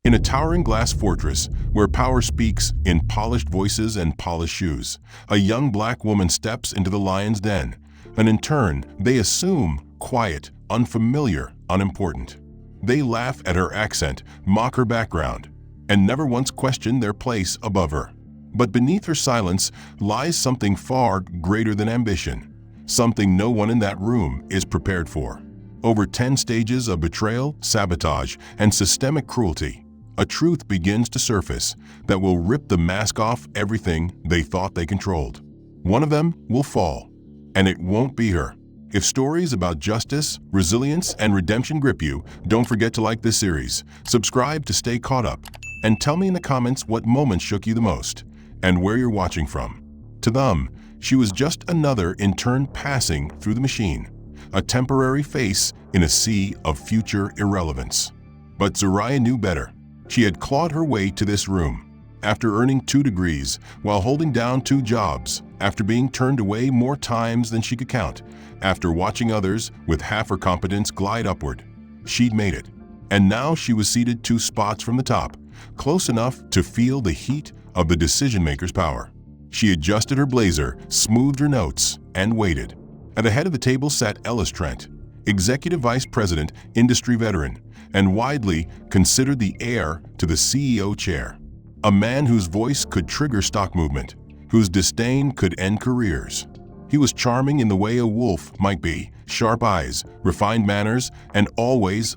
In a towering glass fortress where power speaks in polished voices and polished shoes, a young black woman steps into the lion's den. An intern, they assume, quiet, unfamiliar, unimportant. They laugh at her accent, mock her background, and never once question their place above her. But beneath her silence lies something far greater than ambition, something no one in that room is prepared for. Over 10 stages of betrayal, sabotage, and systemic cruelty, a truth begins to surface that will rip the mask off everything they thought they controlled. One of them will fall, and it won't be her. If stories about justice, resilience, and redemption grip you, don't forget to like this series, subscribe to stay caught up, and tell me in the comments what moment shook you the most and where you're watching from. To them, she was just another intern passing through the machine, a temporary face in a sea of future irrelevance. But Zariah knew better. She had clawed her way to this room. After earning 2 degrees, while holding down 2 jobs, after being turned away more times than she could count, after watching others with half her competence glide upward, she'd made it. And now she was seated 2 spots from the top, close enough to feel the heat of the decision-maker's power. She adjusted her blazer, smoothed her notes, and waited. At the head of the table sat Ellis Trent, Executive Vice President, industry veteran, and widely considered the heir to the CEO chair. A man whose voice could trigger stock movement, whose disdain could end careers. He was charming in the way a wolf might be, sharp eyes, refined manners, and always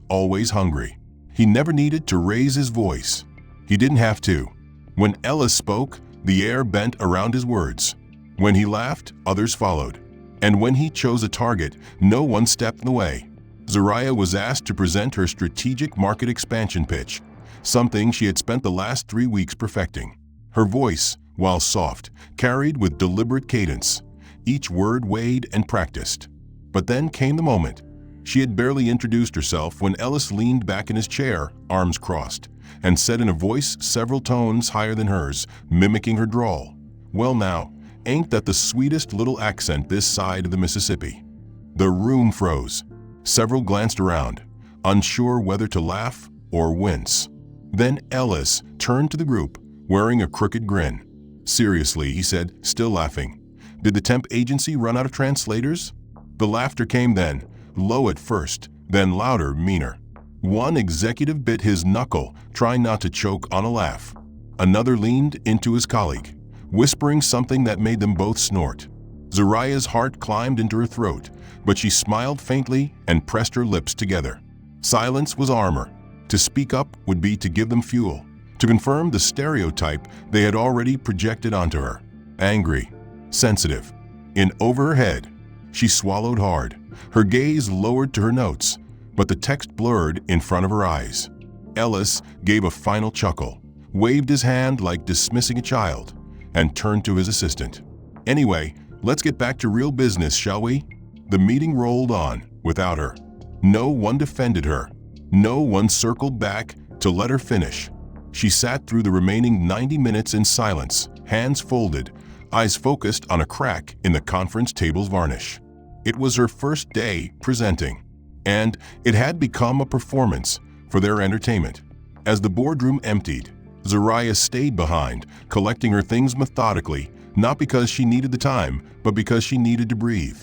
hungry. He never needed to raise his voice. He didn't have to. When Ellis spoke, the air bent around his words. When he laughed, others followed. And when he chose a target, no one stepped in the way. Zariah was asked to present her strategic market expansion pitch, something she had spent the last 3 weeks perfecting. Her voice, while soft, carried with deliberate cadence, each word weighed and practiced. But then came the moment. She had barely introduced herself when Ellis leaned back in his chair, arms crossed, and said in a voice several tones higher than hers, mimicking her drawl, "Well now, ain't that the sweetest little accent this side of the Mississippi?" The room froze. Several glanced around, unsure whether to laugh or wince. Then Ellis turned to the group, wearing a crooked grin. "Seriously," he said, still laughing, "did the temp agency run out of translators?" The laughter came then, low at first, then louder, meaner. One executive bit his knuckle, trying not to choke on a laugh. Another leaned into his colleague, whispering something that made them both snort. Zariah's heart climbed into her throat, but she smiled faintly and pressed her lips together. Silence was armor. To speak up would be to give them fuel, to confirm the stereotype they had already projected onto her. Angry, sensitive. In over her head, she swallowed hard, her gaze lowered to her notes, but the text blurred in front of her eyes. Ellis gave a final chuckle, waved his hand like dismissing a child, and turned to his assistant. "Anyway, let's get back to real business, shall we?" The meeting rolled on without her. No one defended her. No one circled back to let her finish. She sat through the remaining 90 minutes in silence, hands folded, eyes focused on a crack in the conference table's varnish. It was her first day presenting, and it had become a performance for their entertainment. As the boardroom emptied, Zariah stayed behind, collecting her things methodically, not because she needed the time, but because she needed to breathe.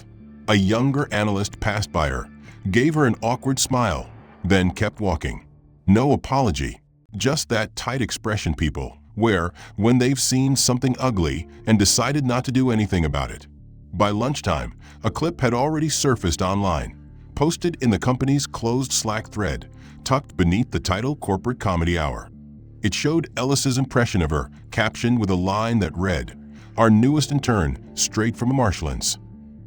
A younger analyst passed by her, gave her an awkward smile, then kept walking. No apology, just that tight expression people wear when they've seen something ugly and decided not to do anything about it. By lunchtime, a clip had already surfaced online, posted in the company's closed Slack thread, tucked beneath the title Corporate Comedy Hour. It showed Ellis's impression of her, captioned with a line that read, "Our newest intern, straight from the marshlands."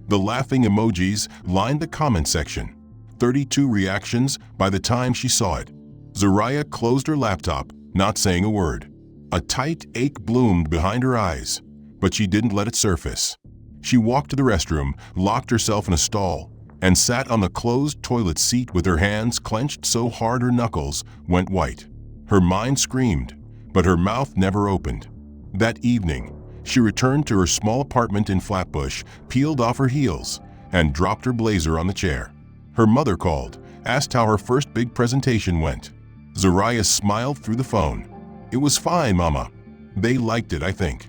The laughing emojis lined the comment section. 32 reactions by the time she saw it. Zariah closed her laptop, not saying a word. A tight ache bloomed behind her eyes, but she didn't let it surface. She walked to the restroom, locked herself in a stall, and sat on the closed toilet seat with her hands clenched so hard her knuckles went white. Her mind screamed, but her mouth never opened. That evening, she returned to her small apartment in Flatbush, peeled off her heels, and dropped her blazer on the chair. Her mother called, asked how her first big presentation went. Zariah smiled through the phone. "It was fine, Mama. They liked it, I think."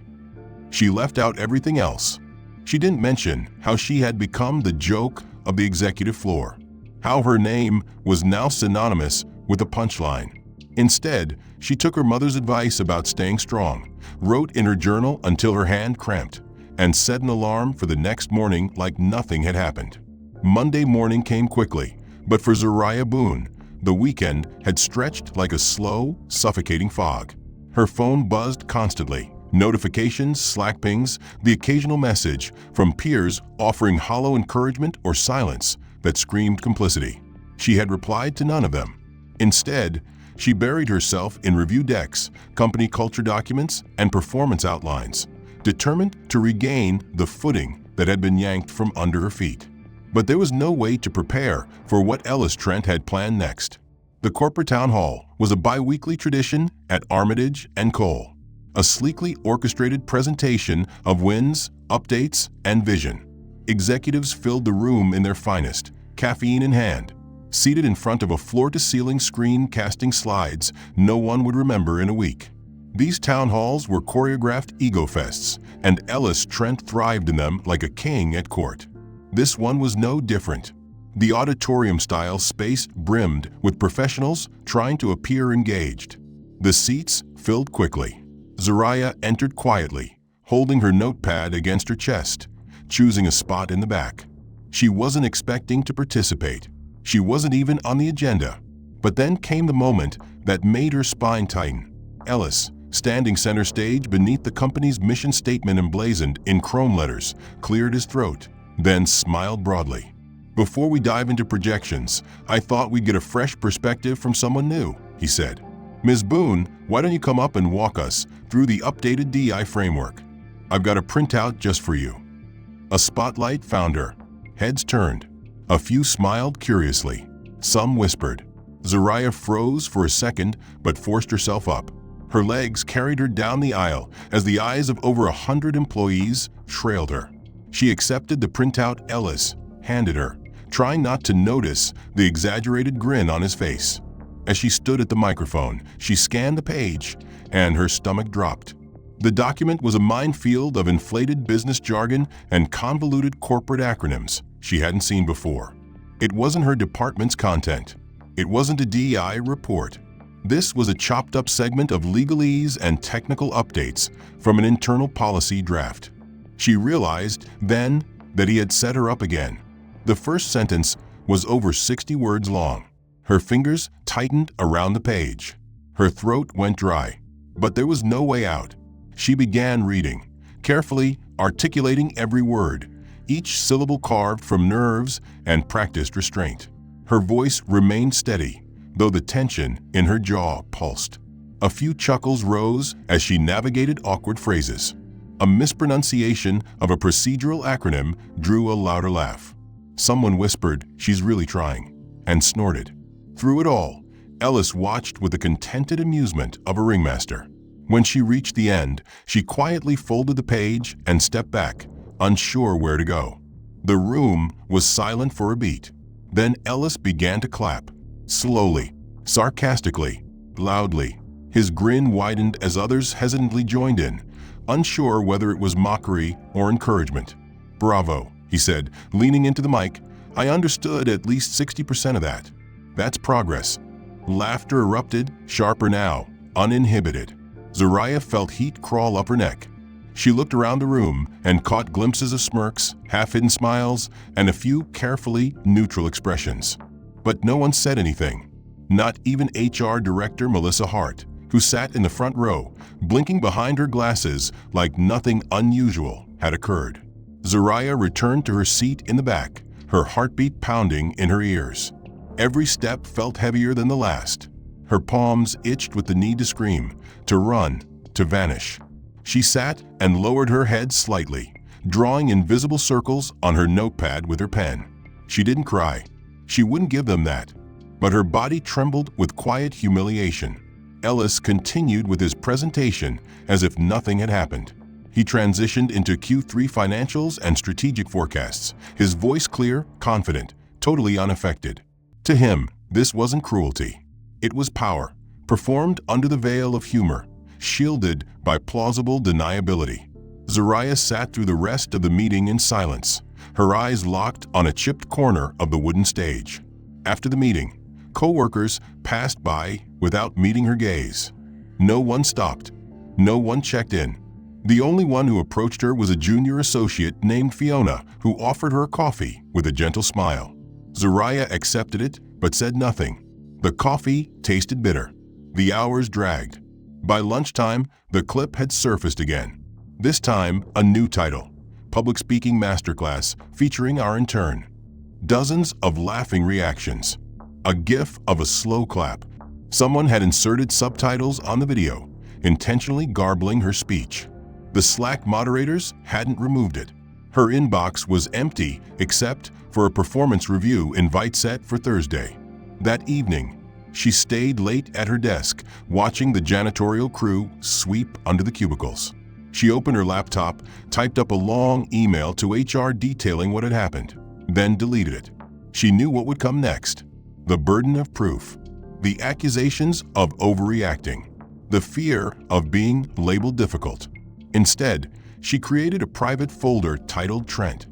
She left out everything else. She didn't mention how she had become the joke of the executive floor, how her name was now synonymous with a punchline. Instead, she took her mother's advice about staying strong, wrote in her journal until her hand cramped, and set an alarm for the next morning like nothing had happened. Monday morning came quickly, but for Zariah Boone, the weekend had stretched like a slow, suffocating fog. Her phone buzzed constantly. Notifications, Slack pings, the occasional message from peers offering hollow encouragement or silence that screamed complicity. She had replied to none of them. Instead, she buried herself in review decks, company culture documents, and performance outlines, determined to regain the footing that had been yanked from under her feet. But there was no way to prepare for what Ellis Trent had planned next. The corporate town hall was a bi-weekly tradition at Armitage and Cole, a sleekly orchestrated presentation of wins, updates, and vision. Executives filled the room in their finest, caffeine in hand, seated in front of a floor-to-ceiling screen casting slides no one would remember in a week. These town halls were choreographed ego fests, and Ellis Trent thrived in them like a king at court. This one was no different. The auditorium-style space brimmed with professionals trying to appear engaged. The seats filled quickly. Zariah entered quietly, holding her notepad against her chest, choosing a spot in the back. She wasn't expecting to participate. She wasn't even on the agenda. But then came the moment that made her spine tighten. Ellis, standing center stage beneath the company's mission statement emblazoned in chrome letters, cleared his throat, then smiled broadly. "Before we dive into projections, I thought we'd get a fresh perspective from someone new," he said. "Ms. Boone, why don't you come up and walk us through the updated DI framework? I've got a printout just for you." A spotlight found her. Heads turned. A few smiled curiously. Some whispered. Zariah froze for a second but forced herself up. Her legs carried her down the aisle as the eyes of over 100 employees trailed her. She accepted the printout Ellis handed her, trying not to notice the exaggerated grin on his face. As she stood at the microphone, she scanned the page, and her stomach dropped. The document was a minefield of inflated business jargon and convoluted corporate acronyms she hadn't seen before. It wasn't her department's content. It wasn't a DEI report. This was a chopped-up segment of legalese and technical updates from an internal policy draft. She realized then that he had set her up again. The first sentence was over 60 words long. Her fingers tightened around the page. Her throat went dry, but there was no way out. She began reading, carefully articulating every word, each syllable carved from nerves and practiced restraint. Her voice remained steady, though the tension in her jaw pulsed. A few chuckles rose as she navigated awkward phrases. A mispronunciation of a procedural acronym drew a louder laugh. Someone whispered, "She's really trying," and snorted. Through it all, Ellis watched with the contented amusement of a ringmaster. When she reached the end, she quietly folded the page and stepped back, unsure where to go. The room was silent for a beat. Then Ellis began to clap, slowly, sarcastically, loudly. His grin widened as others hesitantly joined in, unsure whether it was mockery or encouragement. "Bravo," he said, leaning into the mic. "I understood at least 60% of that. That's progress." Laughter erupted, sharper now, uninhibited. Zariah felt heat crawl up her neck. She looked around the room and caught glimpses of smirks, half-hidden smiles, and a few carefully neutral expressions. But no one said anything. Not even HR Director Melissa Hart, who sat in the front row, blinking behind her glasses like nothing unusual had occurred. Zariah returned to her seat in the back, her heartbeat pounding in her ears. Every step felt heavier than the last. Her palms itched with the need to scream, to run, to vanish. She sat and lowered her head slightly, drawing invisible circles on her notepad with her pen. She didn't cry. She wouldn't give them that. But her body trembled with quiet humiliation. Ellis continued with his presentation as if nothing had happened. He transitioned into Q3 financials and strategic forecasts, his voice clear, confident, totally unaffected. To him, this wasn't cruelty. It was power, performed under the veil of humor, shielded by plausible deniability. Zariah sat through the rest of the meeting in silence, her eyes locked on a chipped corner of the wooden stage. After the meeting, co-workers passed by without meeting her gaze. No one stopped. No one checked in. The only one who approached her was a junior associate named Fiona, who offered her a coffee with a gentle smile. Zariah accepted it, but said nothing. The coffee tasted bitter. The hours dragged. By lunchtime, the clip had surfaced again. This time, a new title, Public Speaking Masterclass, featuring our intern. Dozens of laughing reactions. A gif of a slow clap. Someone had inserted subtitles on the video, intentionally garbling her speech. The Slack moderators hadn't removed it. Her inbox was empty except for a performance review invite set for Thursday. That evening, she stayed late at her desk, watching the janitorial crew sweep under the cubicles. She opened her laptop, typed up a long email to HR detailing what had happened, then deleted it. She knew what would come next. The burden of proof. The accusations of overreacting. The fear of being labeled difficult. Instead, she created a private folder titled Trent.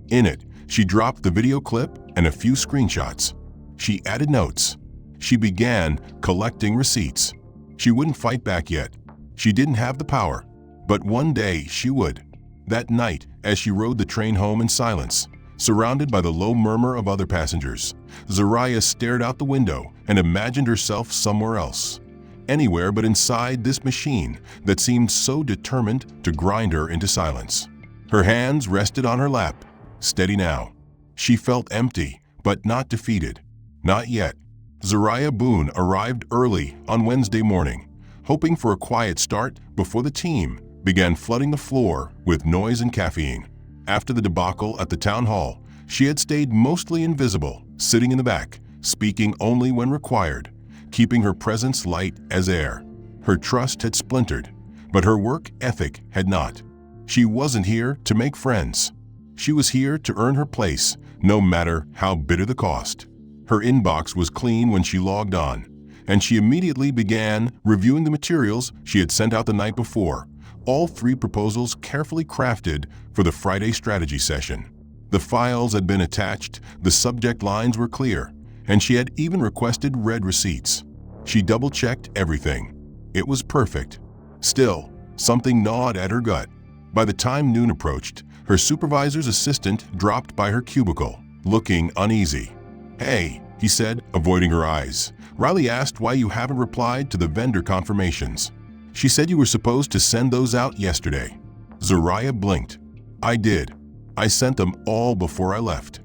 In it, she dropped the video clip and a few screenshots. She added notes. She began collecting receipts. She wouldn't fight back yet. She didn't have the power. But one day she would. That night, as she rode the train home in silence, surrounded by the low murmur of other passengers, Zariah stared out the window and imagined herself somewhere else. Anywhere but inside this machine that seemed so determined to grind her into silence. Her hands rested on her lap, steady now. She felt empty, but not defeated. Not yet. Zariah Boone arrived early on Wednesday morning, hoping for a quiet start before the team began flooding the floor with noise and caffeine. After the debacle at the town hall, she had stayed mostly invisible, sitting in the back, speaking only when required, keeping her presence light as air. Her trust had splintered, but her work ethic had not. She wasn't here to make friends. She was here to earn her place, no matter how bitter the cost. Her inbox was clean when she logged on, and she immediately began reviewing the materials she had sent out the night before, all 3 proposals carefully crafted for the Friday strategy session. The files had been attached, the subject lines were clear, and she had even requested read receipts. She double-checked everything. It was perfect. Still, something gnawed at her gut. By the time noon approached, her supervisor's assistant dropped by her cubicle, looking uneasy. "Hey," he said, avoiding her eyes. "Riley asked why you haven't replied to the vendor confirmations. She said you were supposed to send those out yesterday." Zariah blinked. "I did. I sent them all before I left."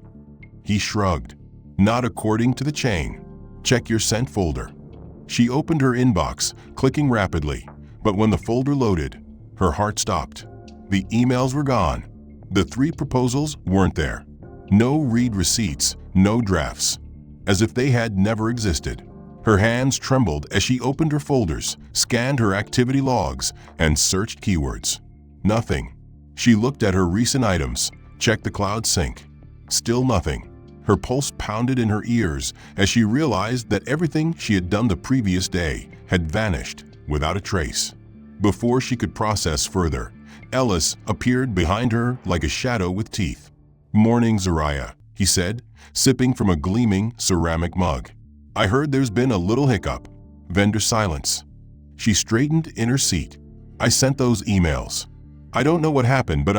He shrugged. "Not according to the chain. Check your sent folder." She opened her inbox, clicking rapidly, but when the folder loaded, her heart stopped. The emails were gone. The 3 proposals weren't there. No read receipts, no drafts. As if they had never existed. Her hands trembled as she opened her folders, scanned her activity logs, and searched keywords. Nothing. She looked at her recent items, checked the cloud sync. Still nothing. Her pulse pounded in her ears as she realized that everything she had done the previous day had vanished without a trace. Before she could process further, Ellis appeared behind her like a shadow with teeth. "Morning, Zariah," he said, sipping from a gleaming ceramic mug. "I heard there's been a little hiccup." Vendor silence. She straightened in her seat. "I sent those emails." "I don't know what happened, but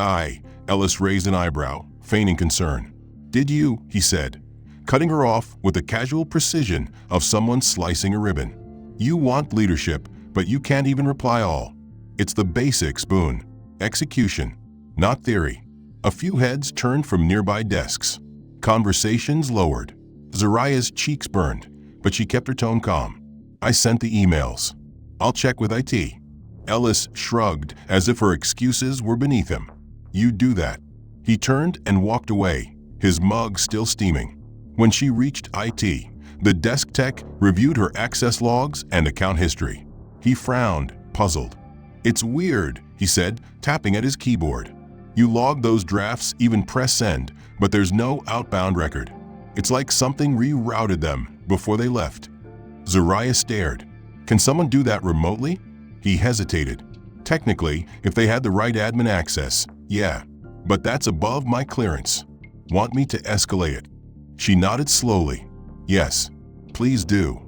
Ellis raised an eyebrow, feigning concern. "Did you?" he said, cutting her off with the casual precision of someone slicing a ribbon. "You want leadership, but you can't even reply all. It's the basics, Boone. Execution, not theory." A few heads turned from nearby desks. Conversations lowered. Zariah's cheeks burned, but she kept her tone calm. "I sent the emails. I'll check with IT." Ellis shrugged as if her excuses were beneath him. "You do that." He turned and walked away, his mug still steaming. When she reached IT, the desk tech reviewed her access logs and account history. He frowned, puzzled. "It's weird," he said, tapping at his keyboard. "You logged those drafts, even press send, but there's no outbound record. It's like something rerouted them before they left." Zariah stared. Can someone do that remotely? He hesitated. Technically, if they had the right admin access, yeah. But that's above my clearance. Want me to escalate it? She nodded slowly. Yes, please do.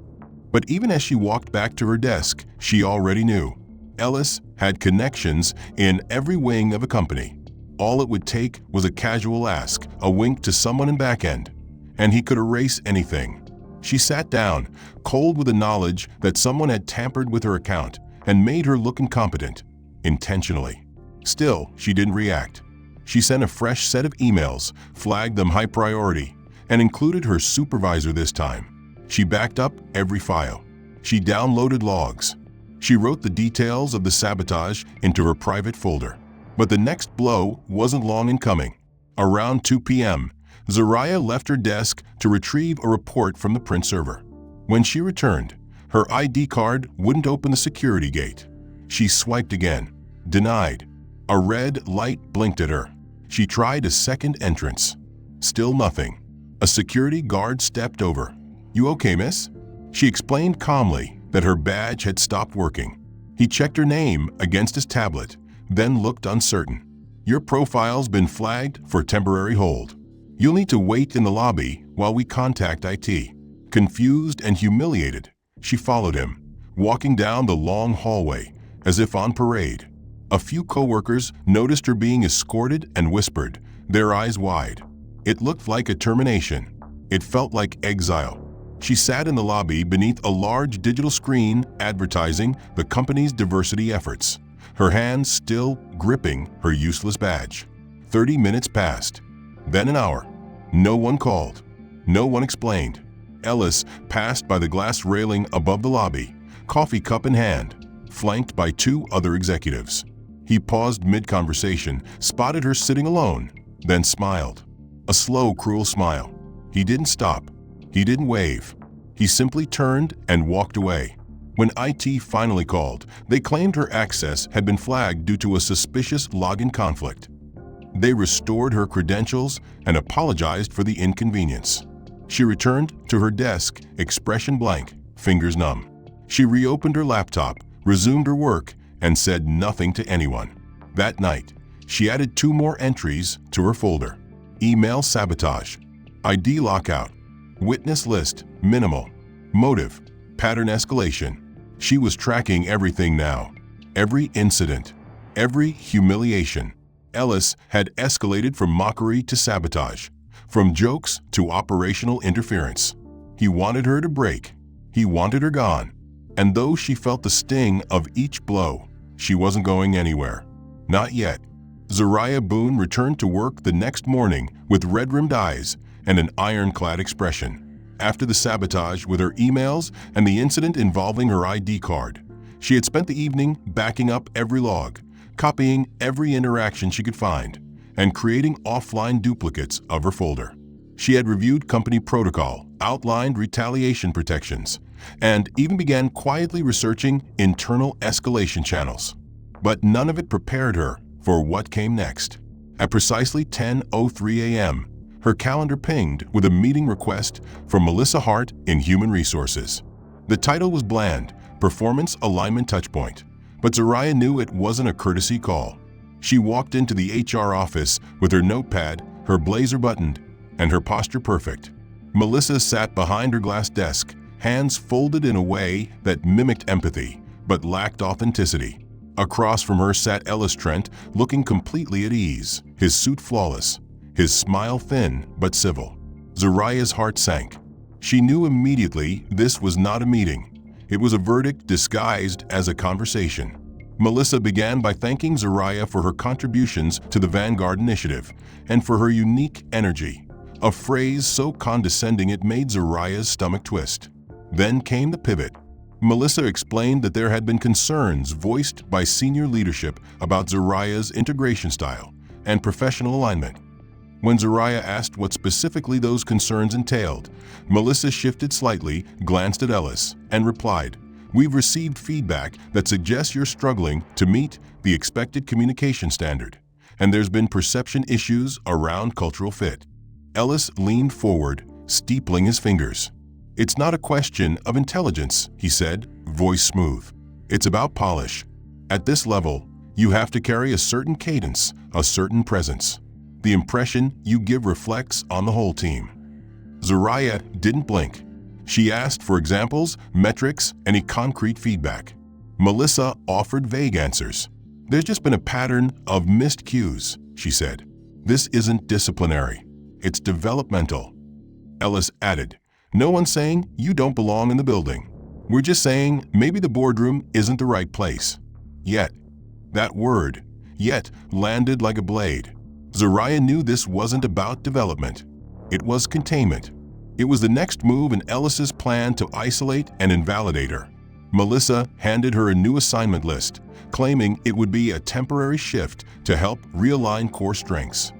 But even as she walked back to her desk, she already knew. Ellis had connections in every wing of a company. All it would take was a casual ask, a wink to someone in back-end, and he could erase anything. She sat down, cold with the knowledge that someone had tampered with her account and made her look incompetent, intentionally. Still, she didn't react. She sent a fresh set of emails, flagged them high priority, and included her supervisor this time. She backed up every file. She downloaded logs. She wrote the details of the sabotage into her private folder. But the next blow wasn't long in coming. Around 2 p.m., Zariah left her desk to retrieve a report from the print server. When she returned, her ID card wouldn't open the security gate. She swiped again. Denied. A red light blinked at her. She tried a second entrance. Still nothing. A security guard stepped over. "You okay, miss?" She explained calmly that her badge had stopped working. He checked her name against his tablet, then looked uncertain. "Your profile's been flagged for temporary hold. You'll need to wait in the lobby while we contact IT." Confused and humiliated, she followed him, walking down the long hallway as if on parade. A few coworkers noticed her being escorted and whispered, their eyes wide. It looked like a termination. It felt like exile. She sat in the lobby beneath a large digital screen advertising the company's diversity efforts, her hands still gripping her useless badge. 30 minutes passed. Then an hour. No one called. No one explained. Ellis passed by the glass railing above the lobby, coffee cup in hand, flanked by 2 other executives. He paused mid-conversation, spotted her sitting alone, then smiled. A slow, cruel smile. He didn't stop. He didn't wave. He simply turned and walked away. When IT finally called, they claimed her access had been flagged due to a suspicious login conflict. They restored her credentials and apologized for the inconvenience. She returned to her desk, expression blank, fingers numb. She reopened her laptop, resumed her work, and said nothing to anyone. That night, she added 2 more entries to her folder. Email sabotage, ID lockout, witness list minimal, motive, pattern escalation. She was tracking everything now. Every incident, every humiliation. Ellis had escalated from mockery to sabotage, from jokes to operational interference. He wanted her to break. He wanted her gone. And though she felt the sting of each blow, she wasn't going anywhere. Not yet. Zariah Boone returned to work the next morning with red-rimmed eyes and an ironclad expression. After the sabotage with her emails and the incident involving her ID card, she had spent the evening backing up every log, copying every interaction she could find, and creating offline duplicates of her folder. She had reviewed company protocol, outlined retaliation protections, and even began quietly researching internal escalation channels. But none of it prepared her for what came next. At precisely 10:03 a.m., her calendar pinged with a meeting request from Melissa Hart in Human Resources. The title was bland, Performance Alignment Touchpoint, but Zariah knew it wasn't a courtesy call. She walked into the HR office with her notepad, her blazer buttoned, and her posture perfect. Melissa sat behind her glass desk, hands folded in a way that mimicked empathy, but lacked authenticity. Across from her sat Ellis Trent, looking completely at ease, his suit flawless, his smile thin but civil. Zariah's heart sank. She knew immediately this was not a meeting. It was a verdict disguised as a conversation. Melissa began by thanking Zariah for her contributions to the Vanguard Initiative and for her unique energy, a phrase so condescending it made Zariah's stomach twist. Then came the pivot. Melissa explained that there had been concerns voiced by senior leadership about Zariah's integration style and professional alignment. When Zariah asked what specifically those concerns entailed, Melissa shifted slightly, glanced at Ellis, and replied, "We've received feedback that suggests you're struggling to meet the expected communication standard, and there's been perception issues around cultural fit." Ellis leaned forward, steepling his fingers. "It's not a question of intelligence," he said, voice smooth. "It's about polish. At this level, you have to carry a certain cadence, a certain presence. The impression you give reflects on the whole team." Zoraya didn't blink. She asked for examples, metrics, any concrete feedback. Melissa offered vague answers. "There's just been a pattern of missed cues," she said. "This isn't disciplinary. It's developmental." Ellis added, "No one's saying you don't belong in the building. We're just saying maybe the boardroom isn't the right place." Yet, that word, yet, landed like a blade. Zoraya knew this wasn't about development. It was containment. It was the next move in Ellis's plan to isolate and invalidate her. Melissa handed her a new assignment list, claiming it would be a temporary shift to help realign core strengths.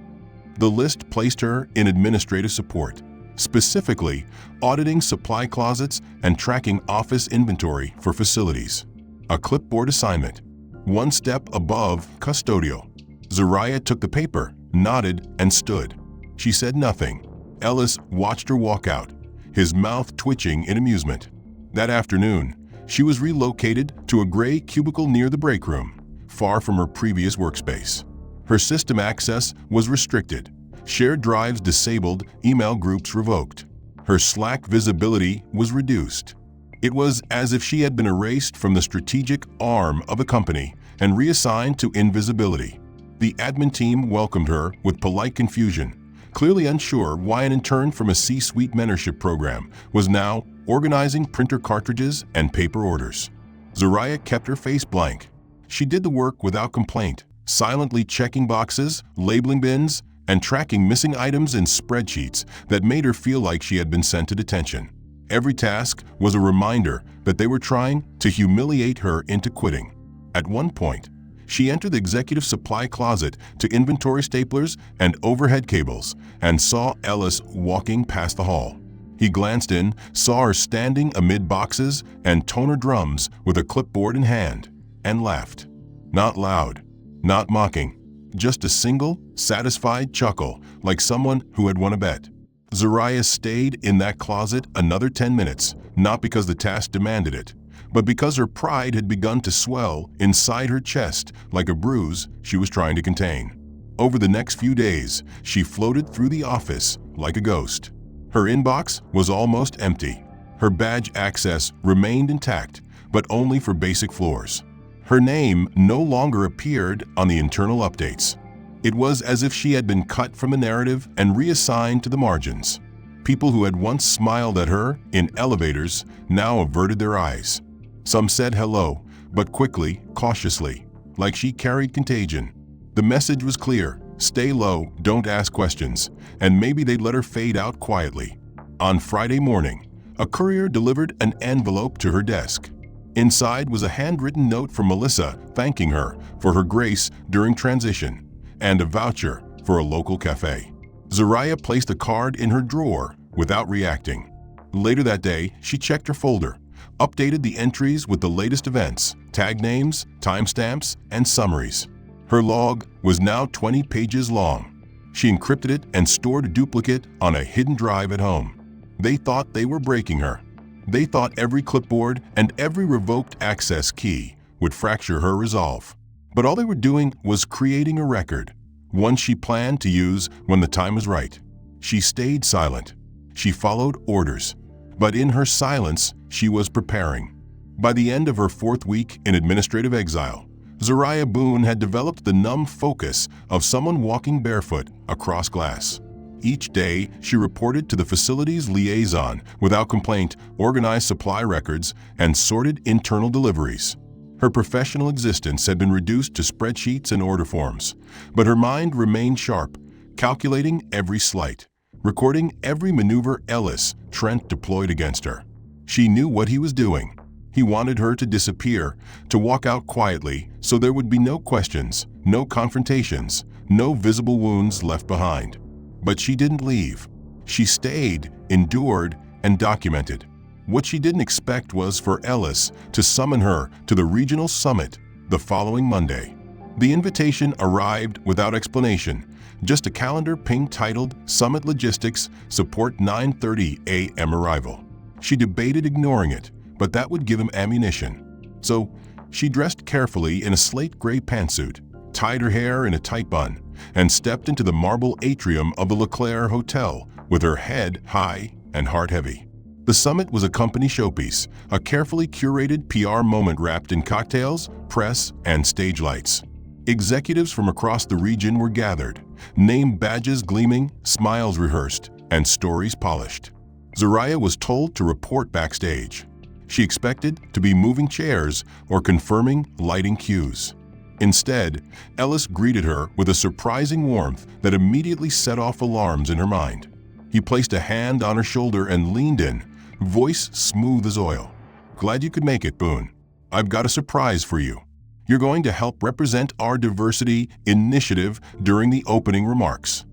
The list placed her in administrative support, specifically auditing supply closets and tracking office inventory for facilities. A clipboard assignment, one step above custodial. Zoraya took the paper, nodded, and stood. She said nothing. Ellis watched her walk out, his mouth twitching in amusement. That afternoon, she was relocated to a gray cubicle near the break room, far from her previous workspace. Her system access was restricted, shared drives disabled, email groups revoked. Her Slack visibility was reduced. It was as if she had been erased from the strategic arm of the company and reassigned to invisibility. The admin team welcomed her with polite confusion, clearly unsure why an intern from a C-suite mentorship program was now organizing printer cartridges and paper orders. Zoraya kept her face blank. She did the work without complaint, silently checking boxes, labeling bins, and tracking missing items in spreadsheets that made her feel like she had been sent to detention. Every task was a reminder that they were trying to humiliate her into quitting. At one point, she entered the executive supply closet to inventory staplers and overhead cables and saw Ellis walking past the hall. He glanced in, saw her standing amid boxes and toner drums with a clipboard in hand, and laughed. Not loud, not mocking, just a single, satisfied chuckle like someone who had won a bet. Zoraya stayed in that closet another 10 minutes, not because the task demanded it, but because her pride had begun to swell inside her chest like a bruise she was trying to contain. Over the next few days, she floated through the office like a ghost. Her inbox was almost empty. Her badge access remained intact, but only for basic floors. Her name no longer appeared on the internal updates. It was as if she had been cut from the narrative and reassigned to the margins. People who had once smiled at her in elevators now averted their eyes. Some said hello, but quickly, cautiously, like she carried contagion. The message was clear: stay low, don't ask questions, and maybe they'd let her fade out quietly. On Friday morning, a courier delivered an envelope to her desk. Inside was a handwritten note from Melissa thanking her for her grace during transition, and a voucher for a local cafe. Zoraya placed the card in her drawer without reacting. Later that day, she checked her folder, updated the entries with the latest events, tag names, timestamps, and summaries. Her log was now 20 pages long. She encrypted it and stored a duplicate on a hidden drive at home. They thought they were breaking her. They thought every clipboard and every revoked access key would fracture her resolve. But all they were doing was creating a record, one she planned to use when the time was right. She stayed silent. She followed orders. But in her silence, she was preparing. By the end of her 4th week in administrative exile, Zoraya Boone had developed the numb focus of someone walking barefoot across glass. Each day, she reported to the facility's liaison without complaint, organized supply records, and sorted internal deliveries. Her professional existence had been reduced to spreadsheets and order forms, but her mind remained sharp, calculating every slight, recording every maneuver Ellis Trent deployed against her. She knew what he was doing. He wanted her to disappear, to walk out quietly so there would be no questions, no confrontations, no visible wounds left behind. But she didn't leave. She stayed, endured, and documented. What she didn't expect was for Ellis to summon her to the regional summit the following Monday. The invitation arrived without explanation, just a calendar ping titled Summit Logistics Support 9:30 a.m. arrival. She debated ignoring it, but that would give him ammunition. So she dressed carefully in a slate gray pantsuit, tied her hair in a tight bun, and stepped into the marble atrium of the LeClaire Hotel with her head high and heart heavy. The summit was a company showpiece, a carefully curated PR moment wrapped in cocktails, press, and stage lights. Executives from across the region were gathered, name badges gleaming, smiles rehearsed, and stories polished. Zoraya was told to report backstage. She expected to be moving chairs or confirming lighting cues. Instead, Ellis greeted her with a surprising warmth that immediately set off alarms in her mind. He placed a hand on her shoulder and leaned in, voice smooth as oil. "Glad you could make it, Boone. I've got a surprise for you. You're going to help represent our diversity initiative during the opening remarks."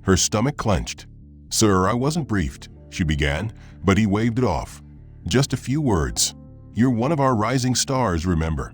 Her stomach clenched. "Sir, I wasn't briefed," she began, but he waved it off. "Just a few words. You're one of our rising stars, remember."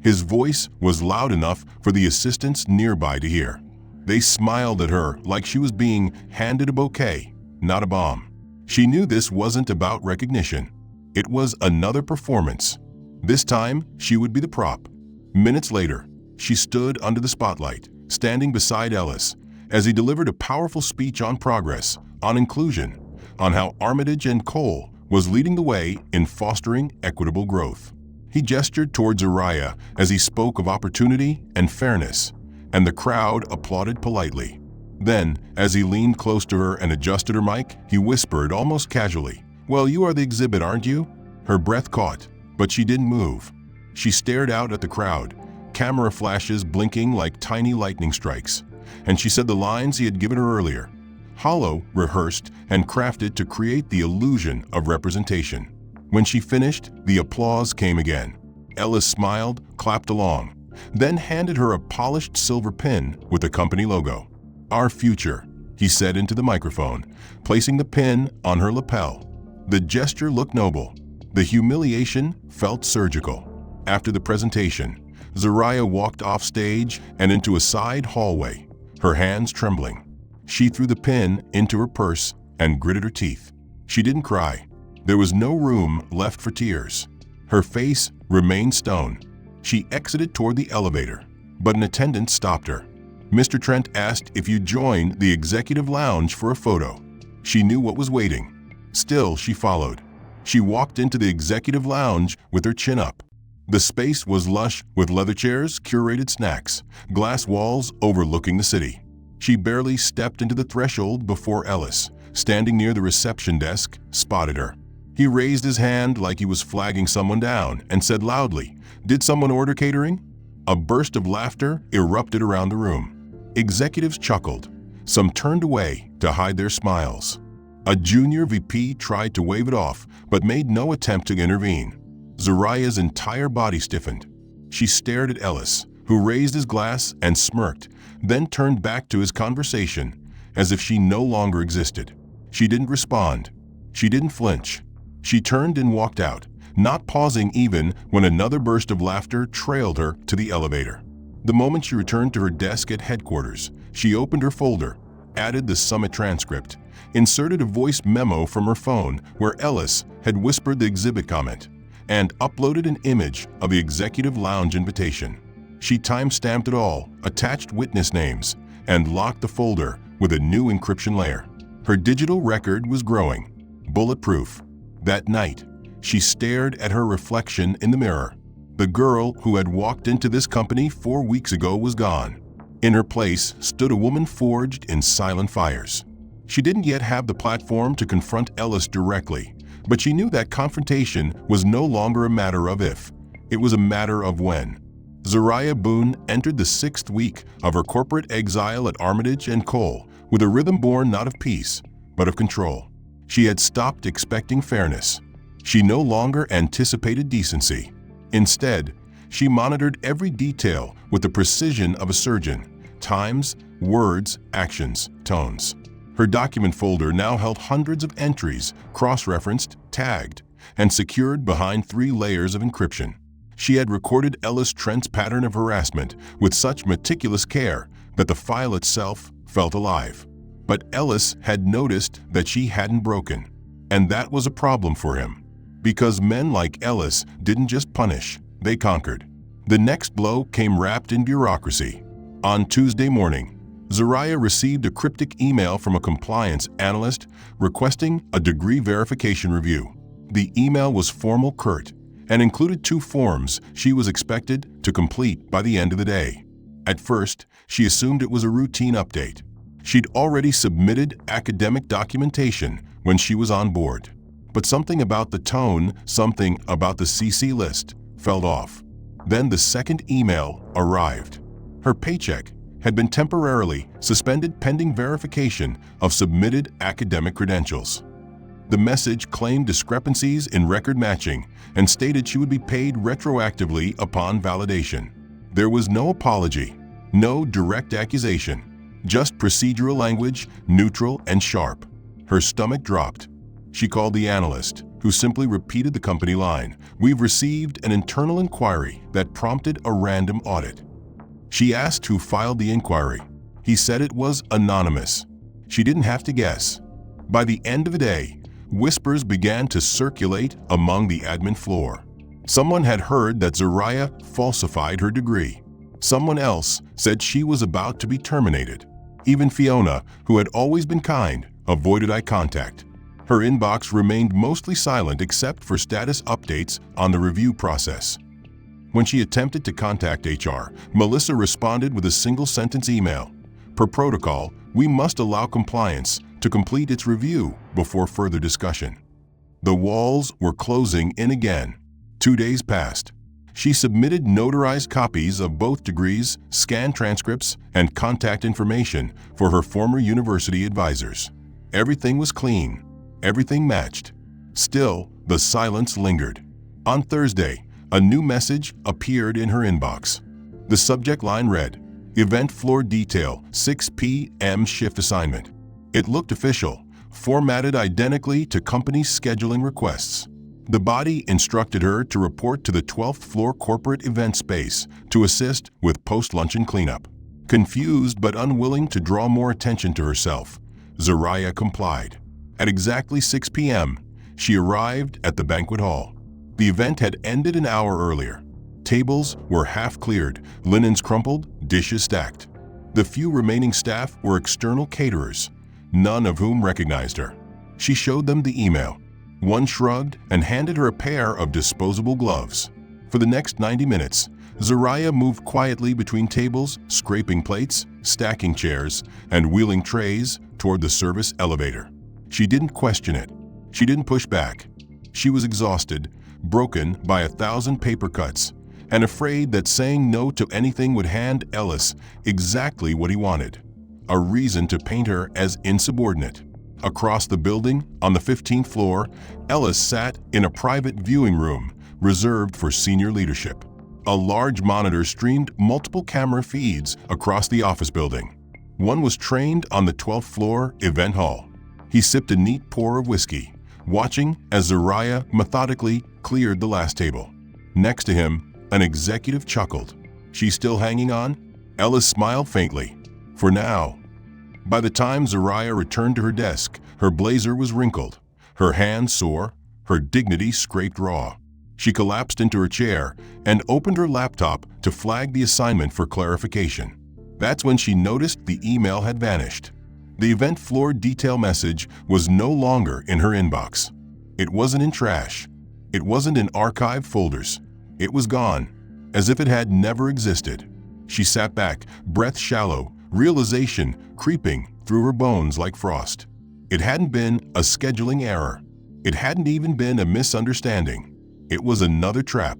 His voice was loud enough for the assistants nearby to hear. They smiled at her like she was being handed a bouquet, not a bomb. She knew this wasn't about recognition. It was another performance. This time, she would be the prop. Minutes later, she stood under the spotlight, standing beside Ellis, as he delivered a powerful speech on progress, on inclusion, on how Armitage and Cole was leading the way in fostering equitable growth. He gestured towards Zoraya as he spoke of opportunity and fairness, and the crowd applauded politely. Then, as he leaned close to her and adjusted her mic, he whispered almost casually, "Well, you are the exhibit, aren't you?" Her breath caught, but she didn't move. She stared out at the crowd, camera flashes blinking like tiny lightning strikes, and she said the lines he had given her earlier, hollow, rehearsed, and crafted to create the illusion of representation. When she finished, the applause came again. Ellis smiled, clapped along, then handed her a polished silver pin with the company logo. "Our future," he said into the microphone, placing the pin on her lapel. The gesture looked noble. The humiliation felt surgical. After the presentation, Zoraya walked off stage and into a side hallway, her hands trembling. She threw the pin into her purse and gritted her teeth. She didn't cry. There was no room left for tears. Her face remained stone. She exited toward the elevator, but an attendant stopped her. Mr. Trent asked if you'd join the executive lounge for a photo. She knew what was waiting. Still, she followed. She walked into the executive lounge with her chin up. The space was lush with leather chairs, curated snacks, glass walls overlooking the city. She barely stepped into the threshold before Ellis, standing near the reception desk, spotted her. He raised his hand like he was flagging someone down and said loudly, "Did someone order catering?" A burst of laughter erupted around the room. Executives chuckled. Some turned away to hide their smiles. A junior VP tried to wave it off, but made no attempt to intervene. Zoraya's entire body stiffened. She stared at Ellis, who raised his glass and smirked, then turned back to his conversation, as if she no longer existed. She didn't respond. She didn't flinch. She turned and walked out, not pausing even when another burst of laughter trailed her to the elevator. The moment she returned to her desk at headquarters, she opened her folder, added the summit transcript, inserted a voice memo from her phone where Ellis had whispered the exhibit comment, and uploaded an image of the executive lounge invitation. She time-stamped it all, attached witness names, and locked the folder with a new encryption layer. Her digital record was growing, bulletproof. That night, she stared at her reflection in the mirror. The girl who had walked into this company 4 weeks ago was gone. In her place stood a woman forged in silent fires. She didn't yet have the platform to confront Ellis directly, but she knew that confrontation was no longer a matter of if, it was a matter of when. Zoraya Boone entered the 6th week of her corporate exile at Armitage and Cole with a rhythm born not of peace, but of control. She had stopped expecting fairness. She no longer anticipated decency. Instead, she monitored every detail with the precision of a surgeon: times, words, actions, tones. Her document folder now held hundreds of entries, cross-referenced, tagged, and secured behind 3 layers of encryption. She had recorded Ellis Trent's pattern of harassment with such meticulous care that the file itself felt alive. But Ellis had noticed that she hadn't broken. And that was a problem for him. Because men like Ellis didn't just punish, they conquered. The next blow came wrapped in bureaucracy. On Tuesday morning, Zariah received a cryptic email from a compliance analyst requesting a degree verification review. The email was formal, curt, and included 2 forms she was expected to complete by the end of the day. At first, she assumed it was a routine update. She'd already submitted academic documentation when she was on board. But something about the tone, something about the CC list, felt off. Then the second email arrived. Her paycheck had been temporarily suspended pending verification of submitted academic credentials. The message claimed discrepancies in record matching and stated she would be paid retroactively upon validation. There was no apology, no direct accusation, just procedural language, neutral and sharp. Her stomach dropped. She called the analyst, who simply repeated the company line, "We've received an internal inquiry that prompted a random audit." She asked who filed the inquiry. He said it was anonymous. She didn't have to guess. By the end of the day, whispers began to circulate among the admin floor. Someone had heard that Zariah falsified her degree. Someone else said she was about to be terminated. Even Fiona, who had always been kind, avoided eye contact. Her inbox remained mostly silent except for status updates on the review process. When she attempted to contact HR, Melissa responded with a single-sentence email. "Per protocol, we must allow compliance to complete its review before further discussion." The walls were closing in again. 2 days passed. She submitted notarized copies of both degrees, scanned transcripts, and contact information for her former university advisors. Everything was clean. Everything matched. Still, the silence lingered. On Thursday, a new message appeared in her inbox. The subject line read, "Event floor detail, 6 p.m. shift assignment." It looked official, formatted identically to company scheduling requests. The body instructed her to report to the 12th floor corporate event space to assist with post-luncheon cleanup. Confused but unwilling to draw more attention to herself, Zariah complied. At exactly 6 p.m., she arrived at the banquet hall. The event had ended an hour earlier. Tables were half cleared, linens crumpled, dishes stacked. The few remaining staff were external caterers, none of whom recognized her. She showed them the email. One shrugged and handed her a pair of disposable gloves. For the next 90 minutes, Zariah moved quietly between tables, scraping plates, stacking chairs, and wheeling trays toward the service elevator. She didn't question it. She didn't push back. She was exhausted, broken by 1,000 paper cuts, and afraid that saying no to anything would hand Ellis exactly what he wanted, a reason to paint her as insubordinate. Across the building, on the 15th floor, Ellis sat in a private viewing room reserved for senior leadership. A large monitor streamed multiple camera feeds across the office building. One was trained on the 12th floor event hall. He sipped a neat pour of whiskey, watching as Zariah methodically cleared the last table. Next to him, an executive chuckled. "She's still hanging on?" Ellis smiled faintly. "For now." By the time Zariah returned to her desk, her blazer was wrinkled, her hands sore, her dignity scraped raw. She collapsed into her chair and opened her laptop to flag the assignment for clarification. That's when she noticed the email had vanished. The event floor detail message was no longer in her inbox. It wasn't in trash. It wasn't in archived folders. It was gone, as if it had never existed. She sat back, breath shallow, realization creeping through her bones like frost. It hadn't been a scheduling error. It hadn't even been a misunderstanding. It was another trap,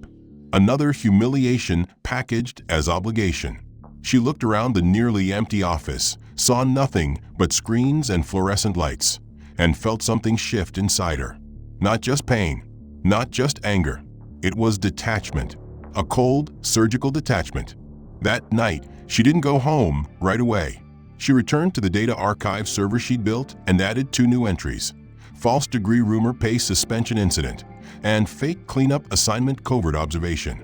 another humiliation packaged as obligation. She looked around the nearly empty office, saw nothing but screens and fluorescent lights, and felt something shift inside her. Not just pain, not just anger. It was detachment, a cold, surgical detachment. That night, she didn't go home right away. She returned to the data archive server she'd built and added 2 new entries: false degree rumor pay suspension incident and fake cleanup assignment covert observation.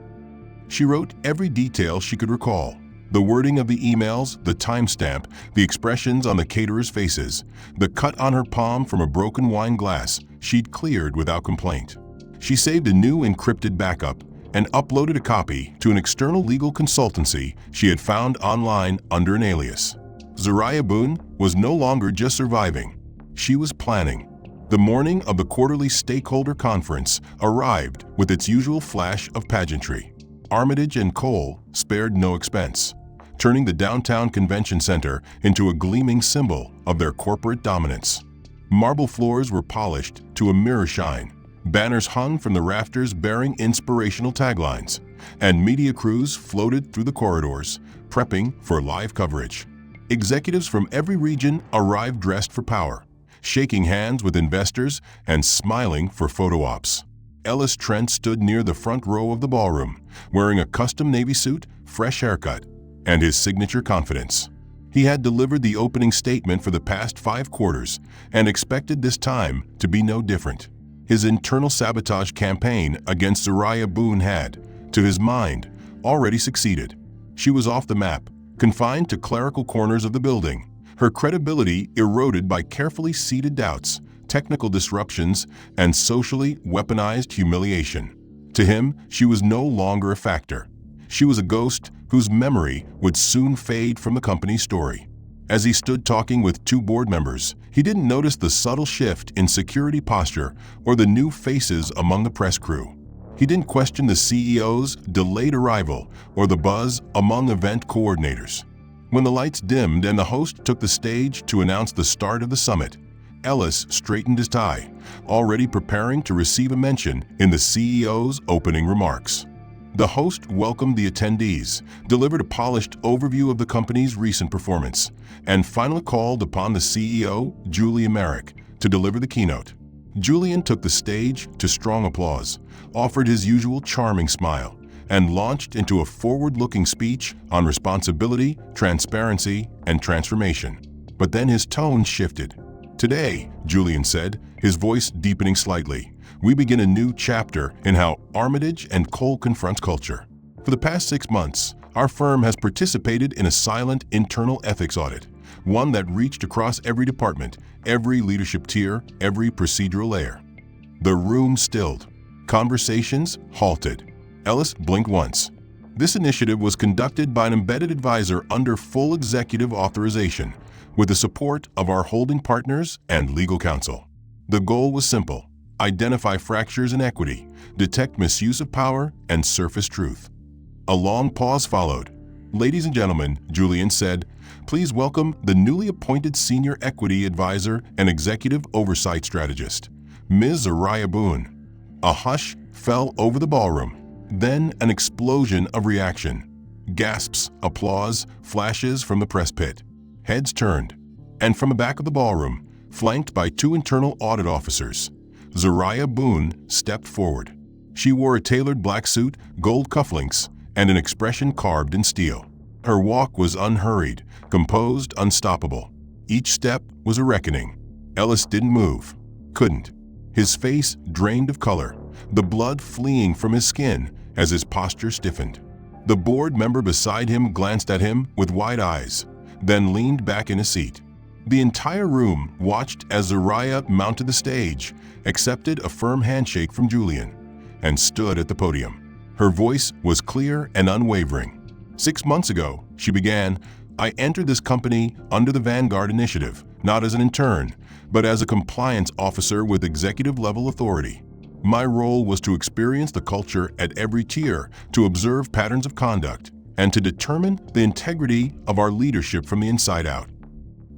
She wrote every detail she could recall: The wording of the emails, the timestamp, the expressions on the caterers' faces, the cut on her palm from a broken wine glass she'd cleared without complaint. She saved a new encrypted backup and uploaded a copy to an external legal consultancy she had found online under an alias. Zariah Boone was no longer just surviving. She was planning. The morning of the quarterly stakeholder conference arrived with its usual flash of pageantry. Armitage and Cole spared no expense, turning the downtown convention center into a gleaming symbol of their corporate dominance. Marble floors were polished to a mirror shine, banners hung from the rafters bearing inspirational taglines, and media crews floated through the corridors, prepping for live coverage. Executives from every region arrived dressed for power, shaking hands with investors and smiling for photo ops. Ellis Trent stood near the front row of the ballroom, wearing a custom Navy suit, fresh haircut, and his signature confidence. He had delivered the opening statement for the past 5 quarters and expected this time to be no different. His internal sabotage campaign against Zariah Boone had, to his mind, already succeeded. She was off the map, confined to clerical corners of the building, her credibility eroded by carefully seeded doubts, technical disruptions, and socially weaponized humiliation. To him, she was no longer a factor. She was a ghost whose memory would soon fade from the company's story. As he stood talking with 2 board members, he didn't notice the subtle shift in security posture or the new faces among the press crew. He didn't question the CEO's delayed arrival or the buzz among event coordinators. When the lights dimmed and the host took the stage to announce the start of the summit, Ellis straightened his tie, already preparing to receive a mention in the CEO's opening remarks. The host welcomed the attendees, delivered a polished overview of the company's recent performance, and finally called upon the CEO, Julian Merrick, to deliver the keynote. Julian took the stage to strong applause, offered his usual charming smile, and launched into a forward-looking speech on responsibility, transparency, and transformation. But then his tone shifted. "Today," Julian said, his voice deepening slightly, "we begin a new chapter in how Armitage and Cole confronts culture. For the past 6 months, our firm has participated in a silent internal ethics audit, one that reached across every department, every leadership tier, every procedural layer." The room stilled. Conversations halted. Ellis blinked once. This initiative was conducted by an embedded advisor under full executive authorization, with the support of our holding partners and legal counsel. The goal was simple: identify fractures in equity, detect misuse of power, and surface truth. A long pause followed. "Ladies and gentlemen," Julian said, "please welcome the newly appointed Senior Equity Advisor and Executive Oversight Strategist, Ms. Zariah Boone." A hush fell over the ballroom, then an explosion of reaction. Gasps, applause, flashes from the press pit. Heads turned, and from the back of the ballroom, flanked by 2 internal audit officers, Zariah Boone stepped forward. She wore a tailored black suit, gold cufflinks, and an expression carved in steel. Her walk was unhurried, composed, unstoppable. Each step was a reckoning. Ellis didn't move. Couldn't. His face drained of color, the blood fleeing from his skin as his posture stiffened. The board member beside him glanced at him with wide eyes, then leaned back in his seat. The entire room watched as Zariah mounted the stage, accepted a firm handshake from Julian, and stood at the podium. Her voice was clear and unwavering. 6 months ago, she began, "I entered this company under the Vanguard Initiative, not as an intern, but as a compliance officer with executive-level authority. My role was to experience the culture at every tier, to observe patterns of conduct, and to determine the integrity of our leadership from the inside out."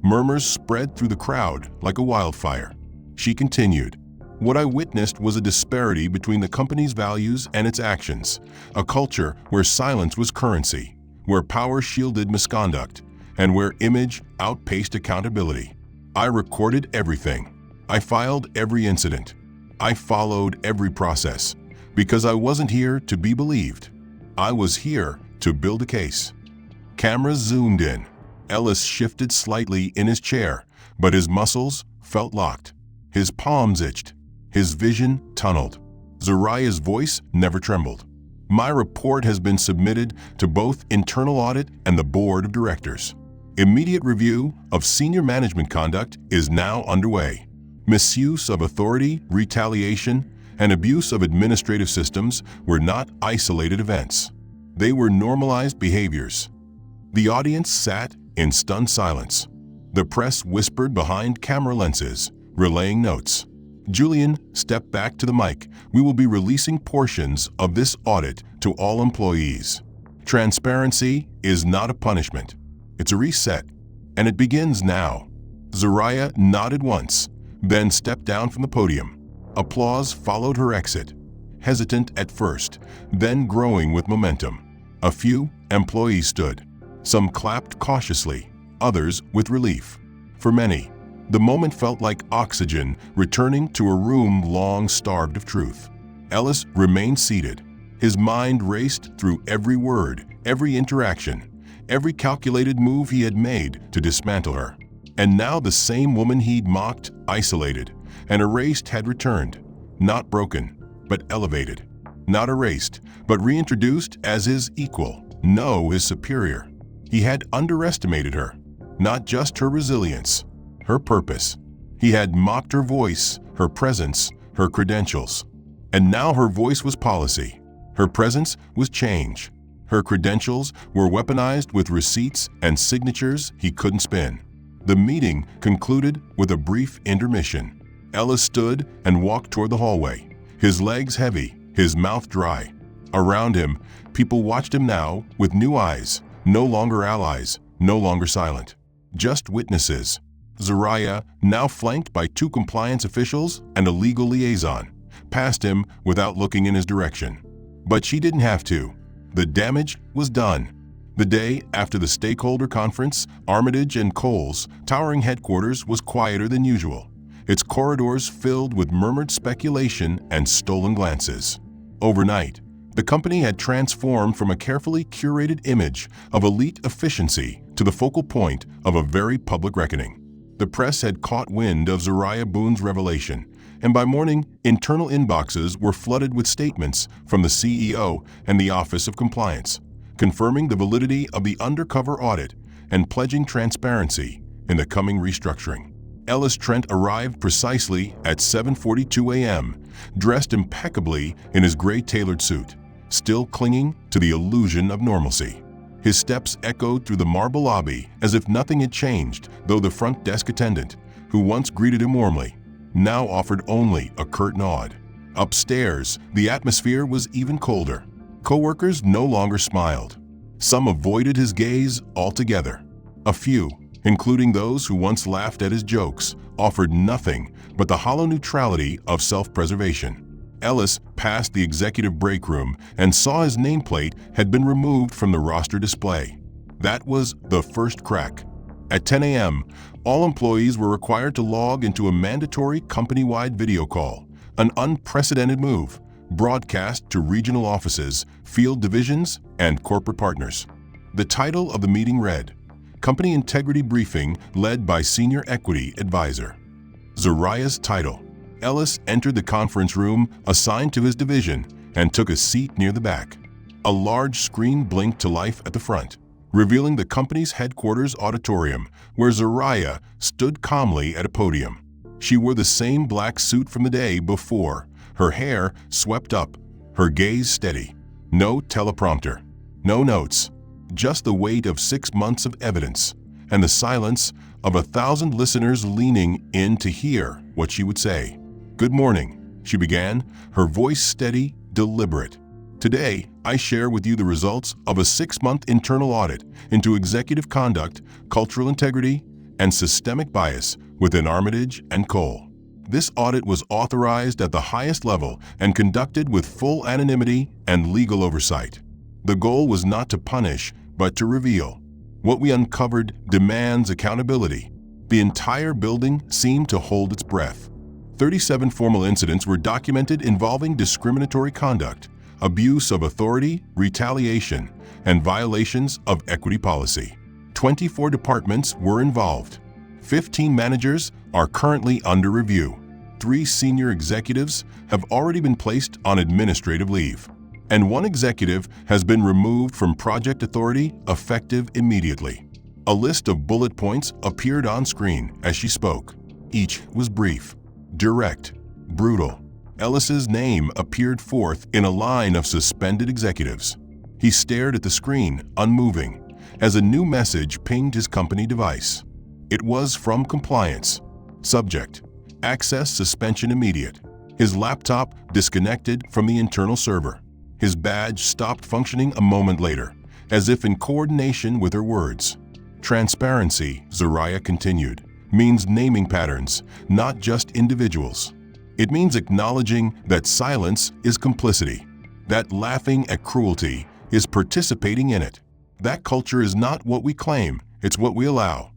Murmurs spread through the crowd like a wildfire. She continued, "What I witnessed was a disparity between the company's values and its actions, a culture where silence was currency, where power shielded misconduct, and where image outpaced accountability. I recorded everything. I filed every incident. I followed every process, because I wasn't here to be believed. I was here to build a case." Cameras zoomed in. Ellis shifted slightly in his chair, but his muscles felt locked. His palms itched. His vision tunneled. Zariah's voice never trembled. My report has been submitted to both internal audit and the board of directors. Immediate review of senior management conduct is now underway. Misuse of authority, retaliation, and abuse of administrative systems were not isolated events. They were normalized behaviors. The audience sat in stunned silence. The press whispered behind camera lenses, relaying notes. Julian stepped back to the mic. We will be releasing portions of this audit to all employees. Transparency is not a punishment. It's a reset, and it begins now. Zoraya nodded once, then stepped down from the podium. Applause followed her exit, hesitant at first, then growing with momentum. A few employees stood. Some clapped cautiously, others with relief. For many, the moment felt like oxygen returning to a room long starved of truth. Ellis remained seated. His mind raced through every word, every interaction, every calculated move he had made to dismantle her. And now the same woman he'd mocked, isolated, and erased had returned, not broken, but elevated. Not erased, but reintroduced as his equal, no, his superior. He had underestimated her, not just her resilience, her purpose. He had mocked her voice, her presence, her credentials. And now her voice was policy. Her presence was change. Her credentials were weaponized with receipts and signatures he couldn't spin. The meeting concluded with a brief intermission. Ellis stood and walked toward the hallway, his legs heavy, his mouth dry. Around him, people watched him now with new eyes, no longer allies, no longer silent, just witnesses. Zoraya, now flanked by 2 compliance officials and a legal liaison, passed him without looking in his direction. But she didn't have to. The damage was done. The day after the stakeholder conference, Armitage and Cole's towering headquarters was quieter than usual, its corridors filled with murmured speculation and stolen glances. Overnight, the company had transformed from a carefully curated image of elite efficiency to the focal point of a very public reckoning. The press had caught wind of Zoraya Boone's revelation, and by morning, internal inboxes were flooded with statements from the CEO and the Office of Compliance, confirming the validity of the undercover audit and pledging transparency in the coming restructuring. Ellis Trent arrived precisely at 7:42 a.m., dressed impeccably in his gray tailored suit, still clinging to the illusion of normalcy. His steps echoed through the marble lobby as if nothing had changed, though the front desk attendant, who once greeted him warmly, now offered only a curt nod. Upstairs, the atmosphere was even colder. Coworkers no longer smiled. Some avoided his gaze altogether. A few, including those who once laughed at his jokes, offered nothing but the hollow neutrality of self-preservation. Ellis passed the executive break room and saw his nameplate had been removed from the roster display. That was the first crack. At 10 a.m., all employees were required to log into a mandatory company-wide video call, an unprecedented move, broadcast to regional offices, field divisions, and corporate partners. The title of the meeting read, Company Integrity Briefing led by Senior Equity Advisor. Zoraya's title. Ellis entered the conference room assigned to his division and took a seat near the back. A large screen blinked to life at the front, revealing the company's headquarters auditorium where Zoraya stood calmly at a podium. She wore the same black suit from the day before, her hair swept up, her gaze steady. No teleprompter, no notes, just the weight of 6 months of evidence and the silence of 1,000 listeners leaning in to hear what she would say. Good morning, she began, her voice steady, deliberate. Today, I share with you the results of a 6-month internal audit into executive conduct, cultural integrity, and systemic bias within Armitage and Cole. This audit was authorized at the highest level and conducted with full anonymity and legal oversight. The goal was not to punish, but to reveal. What we uncovered demands accountability. The entire building seemed to hold its breath. 37 formal incidents were documented involving discriminatory conduct, abuse of authority, retaliation, and violations of equity policy. 24 departments were involved. 15 managers are currently under review. 3 senior executives have already been placed on administrative leave. and one executive has been removed from project authority effective immediately. A list of bullet points appeared on screen as she spoke. Each was brief, direct, brutal. Ellis's name appeared forth in a line of suspended executives. He stared at the screen, unmoving, as a new message pinged his company device. It was from compliance. Subject: access suspension immediate. His laptop disconnected from the internal server. His badge stopped functioning a moment later, as if in coordination with her words. Transparency, Zariah continued, means naming patterns, not just individuals. It means acknowledging that silence is complicity, that laughing at cruelty is participating in it. That culture is not what we claim, it's what we allow.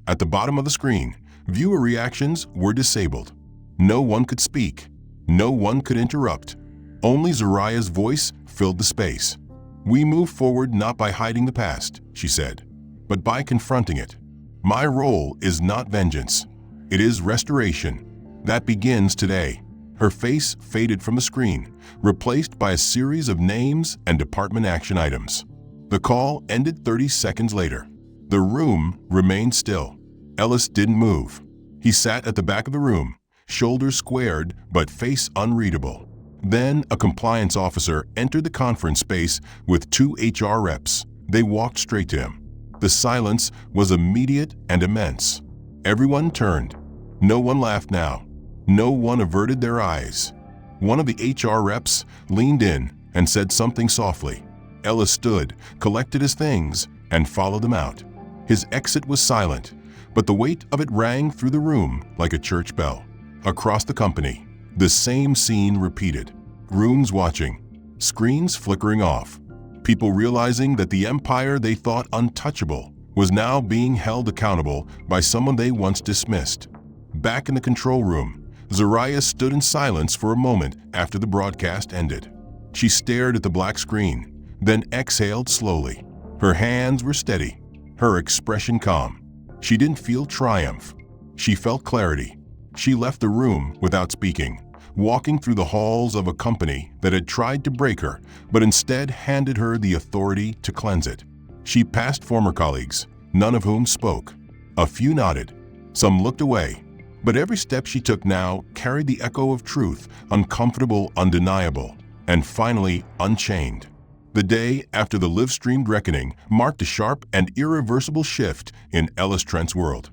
At the bottom of the screen, viewer reactions were disabled. No one could speak. No one could interrupt. Only Zariah's voice filled the space. "We move forward not by hiding the past," she said, "but by confronting it. My role is not vengeance. It is restoration. That begins today." Her face faded from the screen, replaced by a series of names and department action items. The call ended 30 seconds later. The room remained still. Ellis didn't move. He sat at the back of the room, shoulders squared but face unreadable. Then a compliance officer entered the conference space with 2 HR reps. They walked straight to him. The silence was immediate and immense. Everyone turned. No one laughed now. No one averted their eyes. One of the HR reps leaned in and said something softly. Ellis stood, collected his things, and followed them out. His exit was silent, but the weight of it rang through the room like a church bell. Across the company, the same scene repeated. Rooms watching, screens flickering off. People realizing that the empire they thought untouchable was now being held accountable by someone they once dismissed. Back in the control room, Zariah stood in silence for a moment after the broadcast ended. She stared at the black screen, then exhaled slowly. Her hands were steady, her expression calm. She didn't feel triumph. She felt clarity. She left the room without speaking, walking through the halls of a company that had tried to break her, but instead handed her the authority to cleanse it. She passed former colleagues, none of whom spoke. A few nodded. Some looked away. But every step she took now carried the echo of truth, uncomfortable, undeniable, and finally unchained. The day after the live-streamed reckoning marked a sharp and irreversible shift in Ellis Trent's world.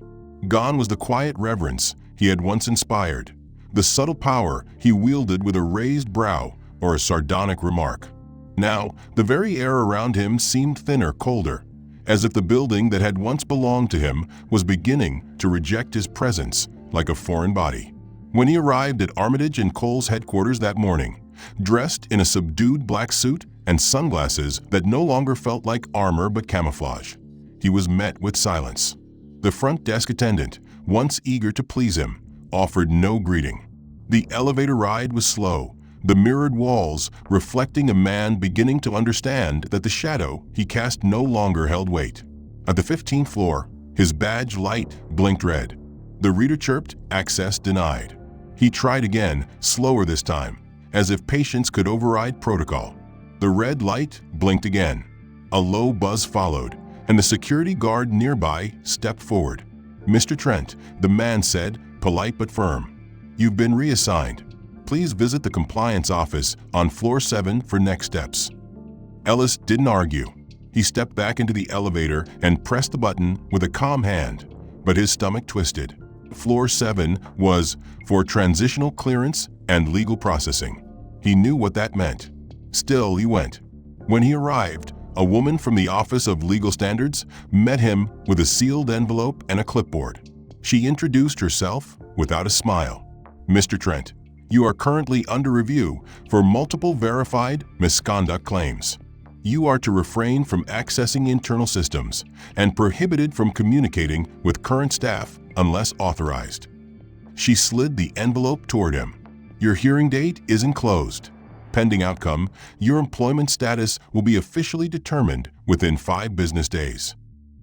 Gone was the quiet reverence he had once inspired, the subtle power he wielded with a raised brow or a sardonic remark. Now, the very air around him seemed thinner, colder, as if the building that had once belonged to him was beginning to reject his presence like a foreign body. When he arrived at Armitage & Cole's headquarters that morning, dressed in a subdued black suit and sunglasses that no longer felt like armor but camouflage, he was met with silence. The front desk attendant, once eager to please him, offered no greeting. The elevator ride was slow, the mirrored walls reflecting a man beginning to understand that the shadow he cast no longer held weight. At the 15th floor, his badge light blinked red. The reader chirped, "Access denied." He tried again, slower this time, as if patience could override protocol. The red light blinked again. A low buzz followed, and the security guard nearby stepped forward. "Mr. Trent," the man said, polite but firm. "You've been reassigned. Please visit the compliance office on floor 7 for next steps." Ellis didn't argue. He stepped back into the elevator and pressed the button with a calm hand, but his stomach twisted. Floor 7 was for transitional clearance and legal processing. He knew what that meant. Still, he went. When he arrived, a woman from the Office of Legal Standards met him with a sealed envelope and a clipboard. She introduced herself without a smile. "Mr. Trent, you are currently under review for multiple verified misconduct claims. You are to refrain from accessing internal systems and prohibited from communicating with current staff unless authorized." She slid the envelope toward him. "Your hearing date isn't closed. Pending outcome, your employment status will be officially determined within 5 business days."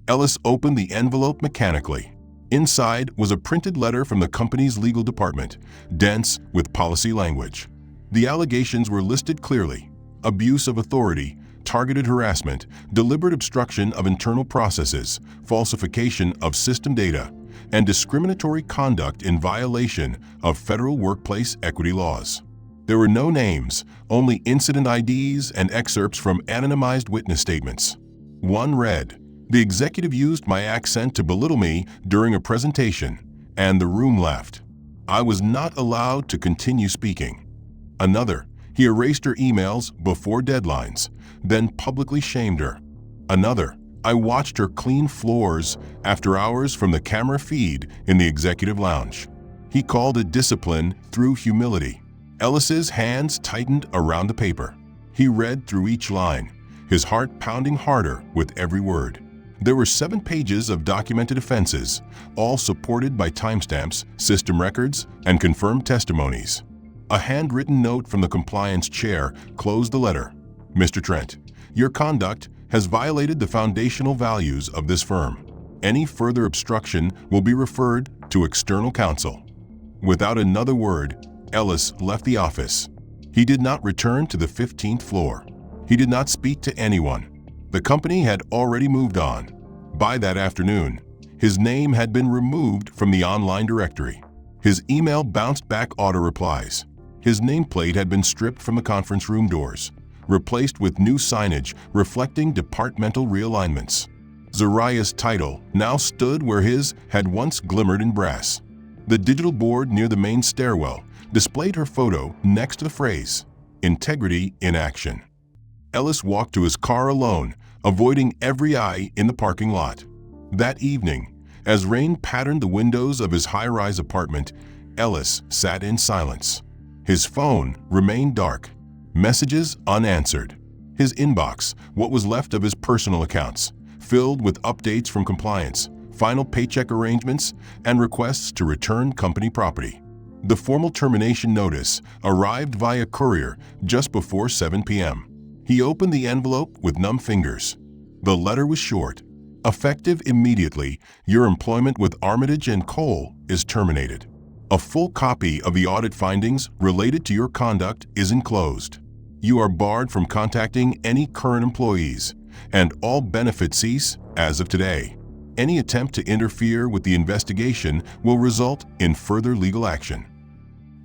Ellis opened the envelope mechanically. Inside was a printed letter from the company's legal department, dense with policy language. The allegations were listed clearly: abuse of authority, targeted harassment, deliberate obstruction of internal processes, falsification of system data, and discriminatory conduct in violation of federal workplace equity laws. There were no names, only incident IDs and excerpts from anonymized witness statements. One read, "The executive used my accent to belittle me during a presentation, and the room left. I was not allowed to continue speaking." Another, "He erased her emails before deadlines, then publicly shamed her." Another, "I watched her clean floors after hours from the camera feed in the executive lounge." He called it discipline through humility. Ellis's hands tightened around the paper. He read through each line, his heart pounding harder with every word. There were 7 pages of documented offenses, all supported by timestamps, system records, and confirmed testimonies. A handwritten note from the compliance chair closed the letter. "Mr. Trent, your conduct has violated the foundational values of this firm. Any further obstruction will be referred to external counsel." Without another word, Ellis left the office. He did not return to the 15th floor. He did not speak to anyone. The company had already moved on. By that afternoon, his name had been removed from the online directory. His email bounced back auto replies. His nameplate had been stripped from the conference room doors, replaced with new signage reflecting departmental realignments. Zariah's title now stood where his had once glimmered in brass. The digital board near the main stairwell displayed her photo next to the phrase, "Integrity in Action." Ellis walked to his car alone, avoiding every eye in the parking lot. That evening, as rain patterned the windows of his high-rise apartment, Ellis sat in silence. His phone remained dark, messages unanswered. His inbox, what was left of his personal accounts, filled with updates from compliance, final paycheck arrangements, and requests to return company property. The formal termination notice arrived via courier just before 7 p.m. He opened the envelope with numb fingers. The letter was short. "Effective immediately, your employment with Armitage & Cole is terminated. A full copy of the audit findings related to your conduct is enclosed. You are barred from contacting any current employees, and all benefits cease as of today. Any attempt to interfere with the investigation will result in further legal action."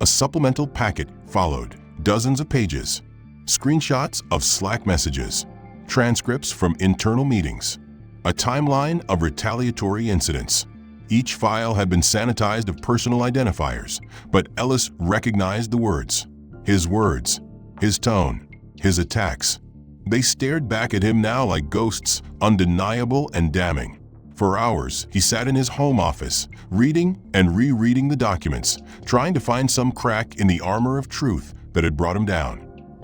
A supplemental packet followed, dozens of pages, screenshots of Slack messages, transcripts from internal meetings, a timeline of retaliatory incidents. Each file had been sanitized of personal identifiers, but Ellis recognized the words. His words, his tone, his attacks. They stared back at him now like ghosts, undeniable and damning. For hours, he sat in his home office, reading and rereading the documents, trying to find some crack in the armor of truth that had brought him down.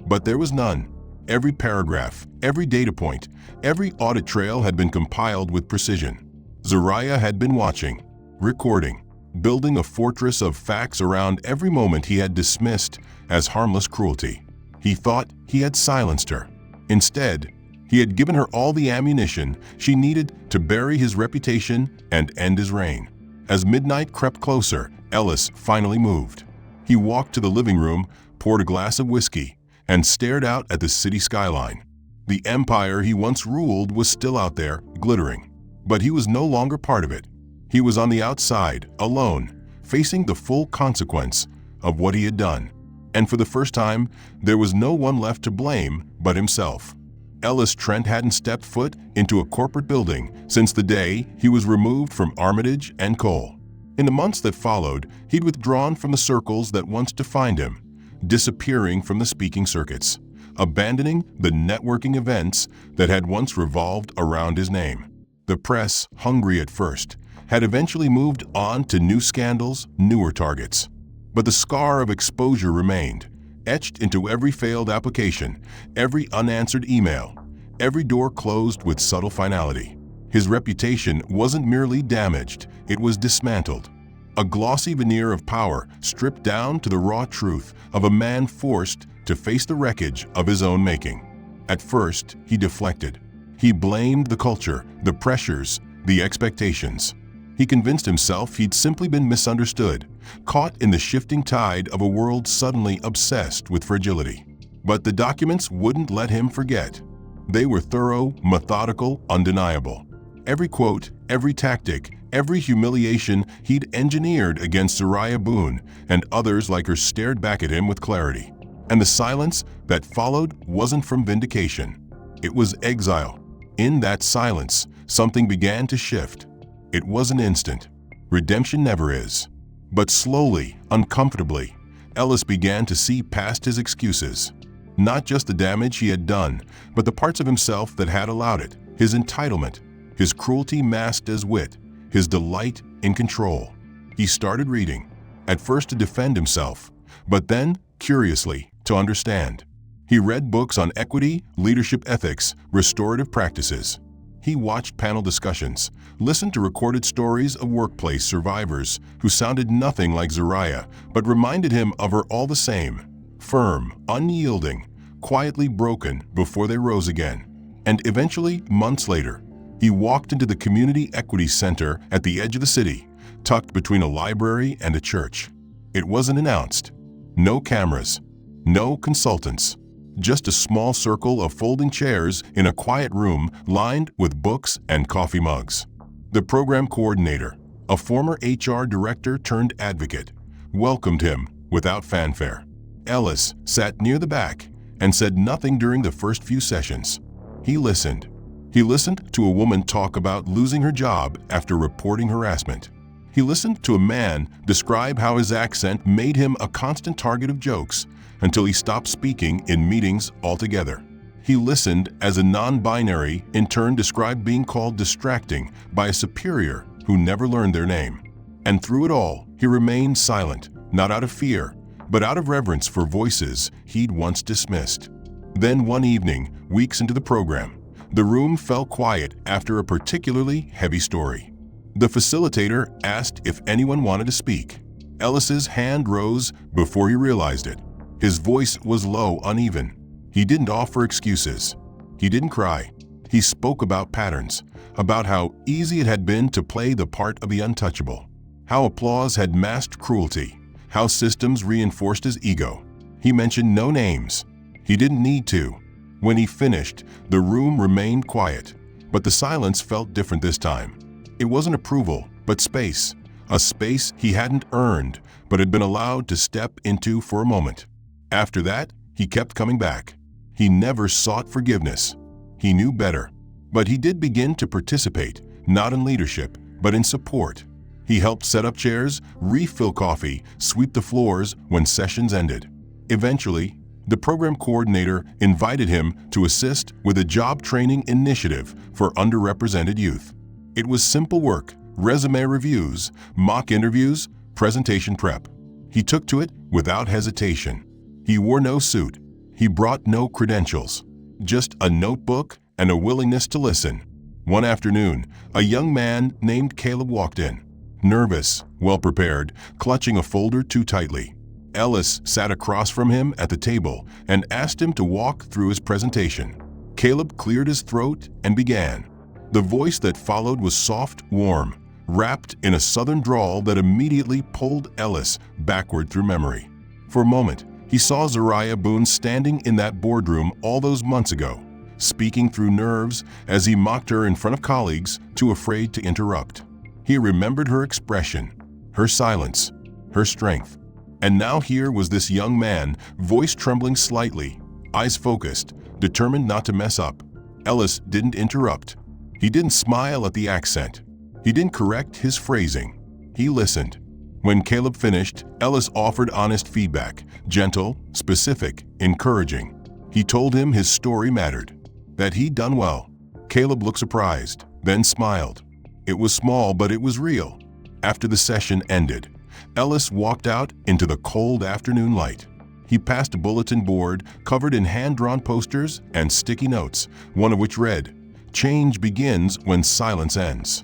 But there was none. Every paragraph, every data point, every audit trail had been compiled with precision. Zariah had been watching, recording, building a fortress of facts around every moment he had dismissed as harmless cruelty. He thought he had silenced her. Instead, he had given her all the ammunition she needed to bury his reputation and end his reign. As midnight crept closer, Ellis finally moved. He walked to the living room, poured a glass of whiskey, and stared out at the city skyline. The empire he once ruled was still out there, glittering. But he was no longer part of it. He was on the outside, alone, facing the full consequence of what he had done. And for the first time, there was no one left to blame but himself. Ellis Trent hadn't stepped foot into a corporate building since the day he was removed from Armitage & Cole. In the months that followed, he'd withdrawn from the circles that once defined him, disappearing from the speaking circuits, abandoning the networking events that had once revolved around his name. The press, hungry at first, had eventually moved on to new scandals, newer targets. But the scar of exposure remained, etched into every failed application, every unanswered email, every door closed with subtle finality. His reputation wasn't merely damaged, it was dismantled. A glossy veneer of power stripped down to the raw truth of a man forced to face the wreckage of his own making. At first, he deflected. He blamed the culture, the pressures, the expectations. He convinced himself he'd simply been misunderstood, caught in the shifting tide of a world suddenly obsessed with fragility. But the documents wouldn't let him forget. They were thorough, methodical, undeniable. Every quote, every tactic, every humiliation he'd engineered against Zariah Boone and others like her stared back at him with clarity. And the silence that followed wasn't from vindication. It was exile. In that silence, something began to shift. It wasn't instant. Redemption never is. But slowly, uncomfortably, Ellis began to see past his excuses. Not just the damage he had done, but the parts of himself that had allowed it, his entitlement, his cruelty masked as wit, his delight in control. He started reading, at first to defend himself, but then, curiously, to understand. He read books on equity, leadership ethics, restorative practices. He watched panel discussions, listened to recorded stories of workplace survivors who sounded nothing like Zariah, but reminded him of her all the same. Firm, unyielding, quietly broken before they rose again. And eventually, months later, he walked into the Community Equity Center at the edge of the city, tucked between a library and a church. It wasn't announced. No cameras, no consultants, just a small circle of folding chairs in a quiet room lined with books and coffee mugs. The program coordinator, a former HR director turned advocate, welcomed him without fanfare. Ellis sat near the back and said nothing during the first few sessions. He listened. He listened to a woman talk about losing her job after reporting harassment. He listened to a man describe how his accent made him a constant target of jokes until he stopped speaking in meetings altogether. He listened as a non-binary intern described being called distracting by a superior who never learned their name. And through it all, he remained silent, not out of fear, but out of reverence for voices he'd once dismissed. Then one evening, weeks into the program, the room fell quiet after a particularly heavy story. The facilitator asked if anyone wanted to speak. Ellis's hand rose before he realized it. His voice was low, uneven. He didn't offer excuses. He didn't cry. He spoke about patterns, about how easy it had been to play the part of the untouchable, how applause had masked cruelty, how systems reinforced his ego. He mentioned no names. He didn't need to. When he finished, the room remained quiet, but the silence felt different this time. It wasn't approval, but space. A space he hadn't earned, but had been allowed to step into for a moment. After that, he kept coming back. He never sought forgiveness. He knew better. But he did begin to participate, not in leadership, but in support. He helped set up chairs, refill coffee, sweep the floors when sessions ended. Eventually, the program coordinator invited him to assist with a job training initiative for underrepresented youth. It was simple work, resume reviews, mock interviews, presentation prep. He took to it without hesitation. He wore no suit. He brought no credentials, just a notebook and a willingness to listen. One afternoon, a young man named Caleb walked in, nervous, well-prepared, clutching a folder too tightly. Ellis sat across from him at the table and asked him to walk through his presentation. Caleb cleared his throat and began. The voice that followed was soft, warm, wrapped in a southern drawl that immediately pulled Ellis backward through memory. For a moment, he saw Zariah Boone standing in that boardroom all those months ago, speaking through nerves as he mocked her in front of colleagues too afraid to interrupt. He remembered her expression, her silence, her strength. And now here was this young man, voice trembling slightly, eyes focused, determined not to mess up. Ellis didn't interrupt. He didn't smile at the accent. He didn't correct his phrasing. He listened. When Caleb finished, Ellis offered honest feedback, gentle, specific, encouraging. He told him his story mattered, that he'd done well. Caleb looked surprised, then smiled. It was small, but it was real. After the session ended, Ellis walked out into the cold afternoon light. He passed a bulletin board covered in hand-drawn posters and sticky notes, one of which read, "Change begins when silence ends."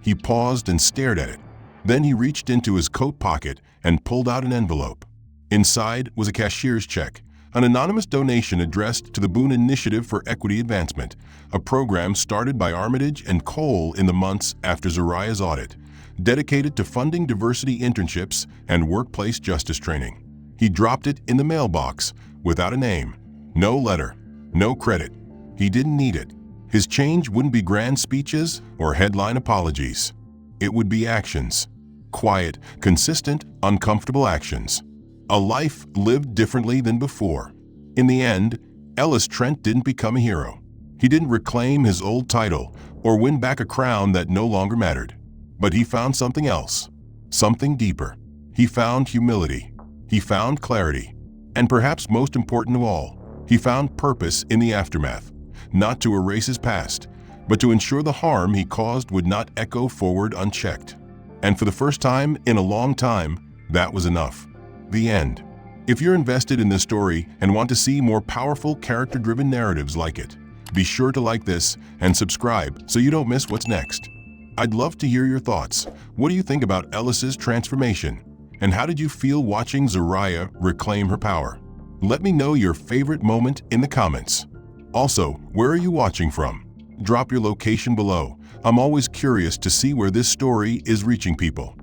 He paused and stared at it. Then he reached into his coat pocket and pulled out an envelope. Inside was a cashier's check, an anonymous donation addressed to the Boone Initiative for Equity Advancement, a program started by Armitage and Cole in the months after Zariah's audit, dedicated to funding diversity internships and workplace justice training. He dropped it in the mailbox without a name, No letter, no credit. He didn't need it. His change wouldn't be grand speeches or headline apologies. It would be actions. Quiet, consistent, uncomfortable actions. A life lived differently than before. In the end, Ellis Trent didn't become a hero. He didn't reclaim his old title or win back a crown that no longer mattered. But he found something else, something deeper. He found humility. He found clarity. And perhaps most important of all, he found purpose in the aftermath, not to erase his past, but to ensure the harm he caused would not echo forward unchecked. And for the first time in a long time, that was enough. The end. If you're invested in this story and want to see more powerful character-driven narratives like it, be sure to like this and subscribe so you don't miss what's next. I'd love to hear your thoughts. What do you think about Ellis's transformation? And how did you feel watching Zariah reclaim her power? Let me know your favorite moment in the comments. Also, where are you watching from? Drop your location below. I'm always curious to see where this story is reaching people.